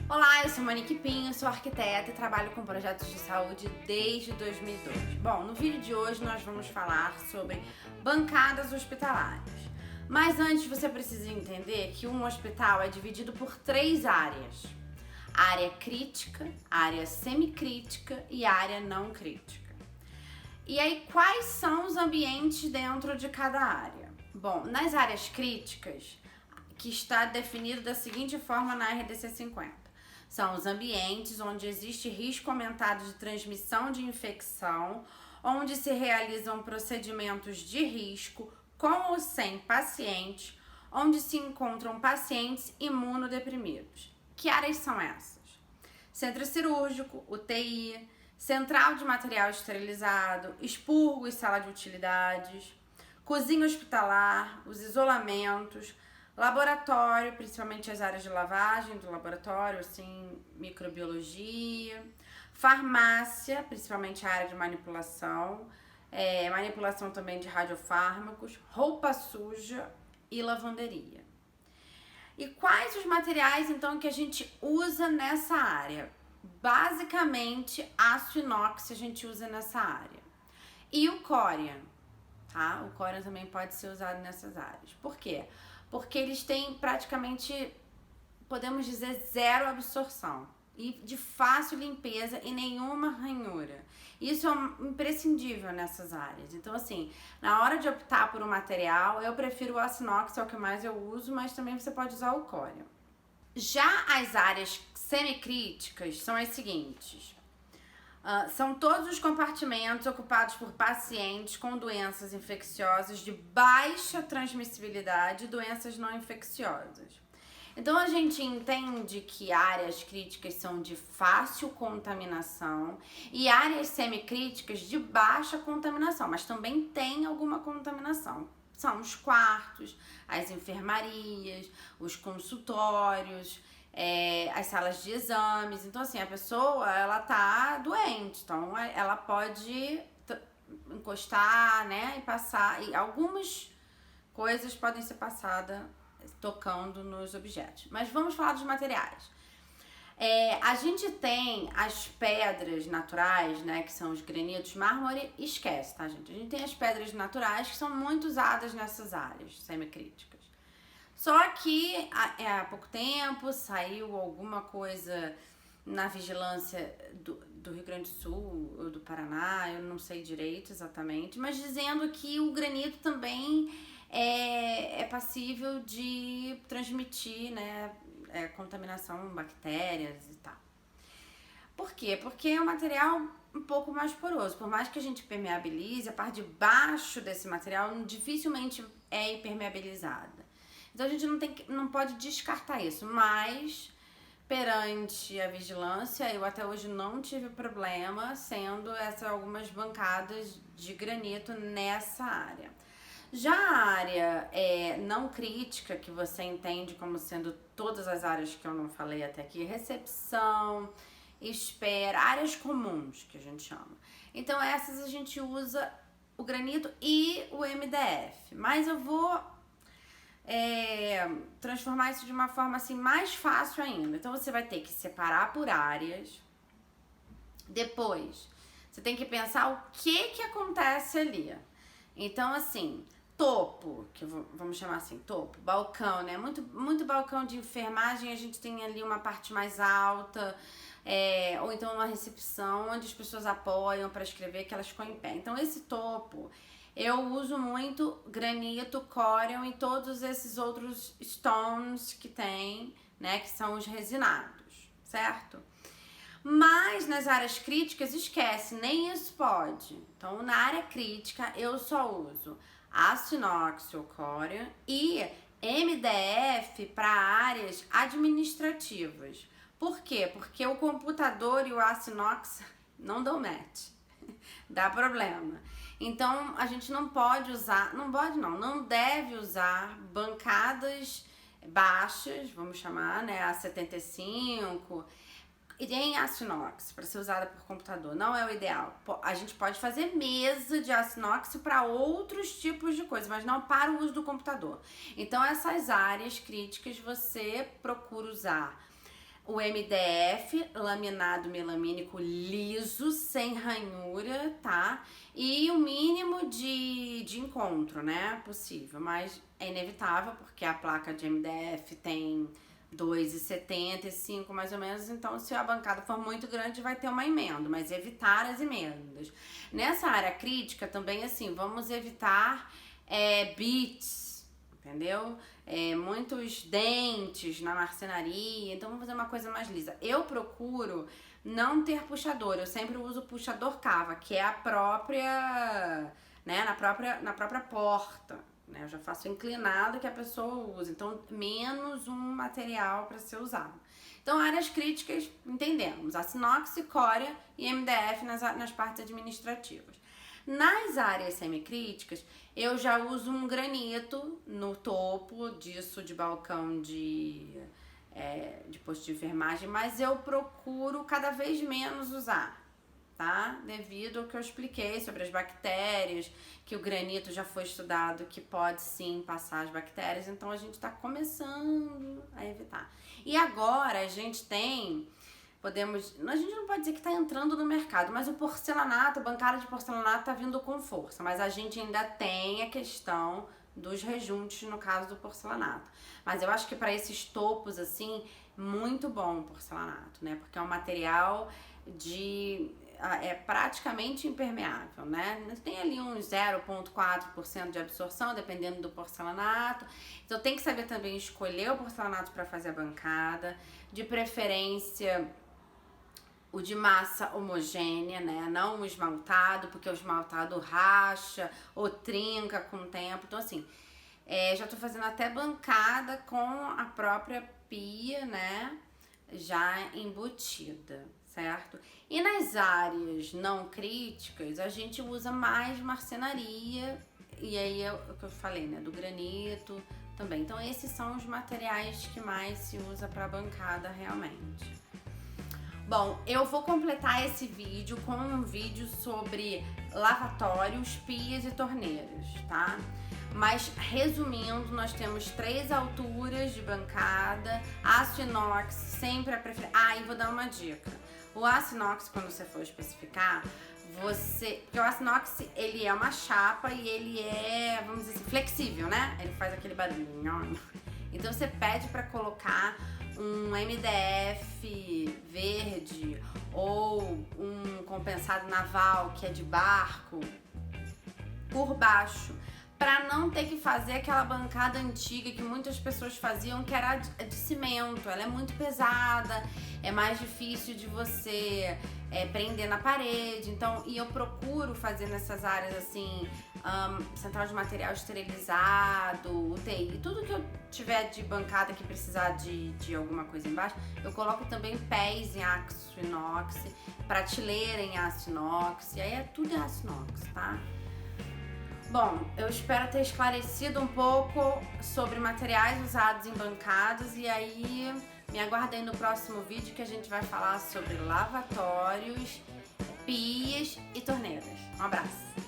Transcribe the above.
Olá, eu sou Monique Pinho, sou arquiteta e trabalho com projetos de saúde desde 2002. Bom, no vídeo de hoje nós vamos falar sobre bancadas hospitalares. Mas antes você precisa entender que um hospital é dividido por 3 áreas: a área crítica, a área semicrítica e a área não crítica. E aí, quais são os ambientes dentro de cada área? Bom, nas áreas críticas, que está definido da seguinte forma na RDC 50. São os ambientes onde existe risco aumentado de transmissão de infecção, onde se realizam procedimentos de risco com ou sem pacientes, onde se encontram pacientes imunodeprimidos. Que áreas são essas? Centro cirúrgico, UTI, central de material esterilizado, expurgo e sala de utilidades, cozinha hospitalar, os isolamentos, laboratório, principalmente as áreas de lavagem do laboratório, assim, microbiologia, farmácia, principalmente a área de manipulação, manipulação também de radiofármacos, roupa suja e lavanderia. E quais os materiais, então, que a gente usa nessa área? Basicamente, aço inox a gente usa nessa área. E o Corian, tá? O Corian também pode ser usado nessas áreas. Por quê? Porque eles têm praticamente, podemos dizer, zero absorção e de fácil limpeza e nenhuma ranhura. Isso é imprescindível nessas áreas. Então, assim, na hora de optar por um material, eu prefiro o aço inox, é o que mais eu uso, mas também você pode usar o Corian. Já as áreas semicríticas são as seguintes. São todos os compartimentos ocupados por pacientes com doenças infecciosas de baixa transmissibilidade e doenças não infecciosas. Então, a gente entende que áreas críticas são de fácil contaminação e áreas semicríticas de baixa contaminação, mas também tem alguma contaminação. São os quartos, as enfermarias, os consultórios, as salas de exames. Então, assim, a pessoa, ela tá doente, então ela pode encostar, né, e passar, e algumas coisas podem ser passadas tocando nos objetos. Mas vamos falar dos materiais. A gente tem as pedras naturais, né, que são os granitos, mármore, esquece, tá, gente? A gente tem as pedras naturais que são muito usadas nessas áreas semicríticas. Só que há pouco tempo saiu alguma coisa na vigilância do Rio Grande do Sul ou do Paraná, eu não sei direito exatamente, mas dizendo que o granito também é passível de transmitir, né, contaminação, bactérias e tal. Por quê? Porque é um material um pouco mais poroso. Por mais que a gente permeabilize, a parte de baixo desse material dificilmente é impermeabilizada. Então a gente não pode descartar isso, mas perante a vigilância, eu até hoje não tive problema sendo algumas bancadas de granito nessa área. Já a área não crítica, que você entende como sendo todas as áreas que eu não falei até aqui, recepção, espera, áreas comuns que a gente chama. Então essas a gente usa o granito e o MDF, mas eu vou transformar isso de uma forma assim mais fácil ainda. Então você vai ter que separar por áreas. Depois você tem que pensar o que acontece ali. Então, assim, topo, que vamos chamar assim, topo, balcão, né? Muito balcão de enfermagem, a gente tem ali uma parte mais alta, ou então uma recepção onde as pessoas apoiam para escrever, que elas ficam em pé. Então esse topo eu uso muito granito, Corian e todos esses outros stones que tem, né, que são os resinados, certo? Mas nas áreas críticas, esquece, nem isso pode. Então, na área crítica, eu só uso aço inox ou Corian e MDF para áreas administrativas. Por quê? Porque o computador e o aço inox não dão match. Dá problema. Então, a gente não pode usar, não deve usar bancadas baixas, vamos chamar, né, a 75, e em aço inox para ser usada por computador. Não é o ideal. A gente pode fazer mesa de aço inox para outros tipos de coisa, mas não para o uso do computador. Então, essas áreas críticas você procura usar o MDF, laminado melamínico liso, sem ranhura, tá? E o mínimo de encontro, né, possível, mas é inevitável porque a placa de MDF tem 2,75 mais ou menos, então se a bancada for muito grande vai ter uma emenda, mas evitar as emendas. Nessa área crítica também, assim, vamos evitar bits, entendeu? Muitos dentes na marcenaria, então vamos fazer uma coisa mais lisa. Eu procuro não ter puxador, eu sempre uso puxador cava, que é a própria, né, na própria porta, né? Eu já faço inclinado que a pessoa usa, então menos um material para ser usado. Então, áreas críticas, entendemos, aço inox, córea e MDF nas partes administrativas. Nas áreas semicríticas, eu já uso um granito no topo disso de balcão de posto de enfermagem, mas eu procuro cada vez menos usar, tá? Devido ao que eu expliquei sobre as bactérias, que o granito já foi estudado que pode sim passar as bactérias, então a gente está começando a evitar. E agora a gente tem... a gente não pode dizer que está entrando no mercado, mas o porcelanato, a bancada de porcelanato está vindo com força, mas a gente ainda tem a questão dos rejuntes no caso do porcelanato. Mas eu acho que para esses topos assim, muito bom o porcelanato, né? Porque é um material praticamente impermeável, né? Tem ali uns 0,4% de absorção, dependendo do porcelanato. Então tem que saber também escolher o porcelanato para fazer a bancada, de preferência o de massa homogênea, né? Não o esmaltado, porque o esmaltado racha ou trinca com o tempo. Então, assim, já tô fazendo até bancada com a própria pia, né? Já embutida, certo? E nas áreas não críticas, a gente usa mais marcenaria. E aí é o que eu falei, né? Do granito também. Então, esses são os materiais que mais se usa para bancada realmente. Bom, eu vou completar esse vídeo com um vídeo sobre lavatórios, pias e torneiras, tá? Mas resumindo, nós temos 3 alturas de bancada, aço inox sempre a preferir. E vou dar uma dica. O aço inox, quando você for especificar, porque o aço inox, ele é uma chapa e ele é, vamos dizer assim, flexível, né? Ele faz aquele barulhinho. Então você pede para colocar um MDF verde ou um compensado naval que é de barco por baixo, para não ter que fazer aquela bancada antiga que muitas pessoas faziam, que era de cimento. Ela é muito pesada, é mais difícil de você prender na parede. Então, e eu procuro fazer nessas áreas assim, central de material esterilizado, UTI, tudo que eu tiver de bancada que precisar de alguma coisa embaixo, eu coloco também pés em aço inox, prateleira em aço inox, e aí tudo em aço inox, tá? Bom, eu espero ter esclarecido um pouco sobre materiais usados em bancadas, e aí me aguardem no próximo vídeo que a gente vai falar sobre lavatórios, pias e torneiras. Um abraço!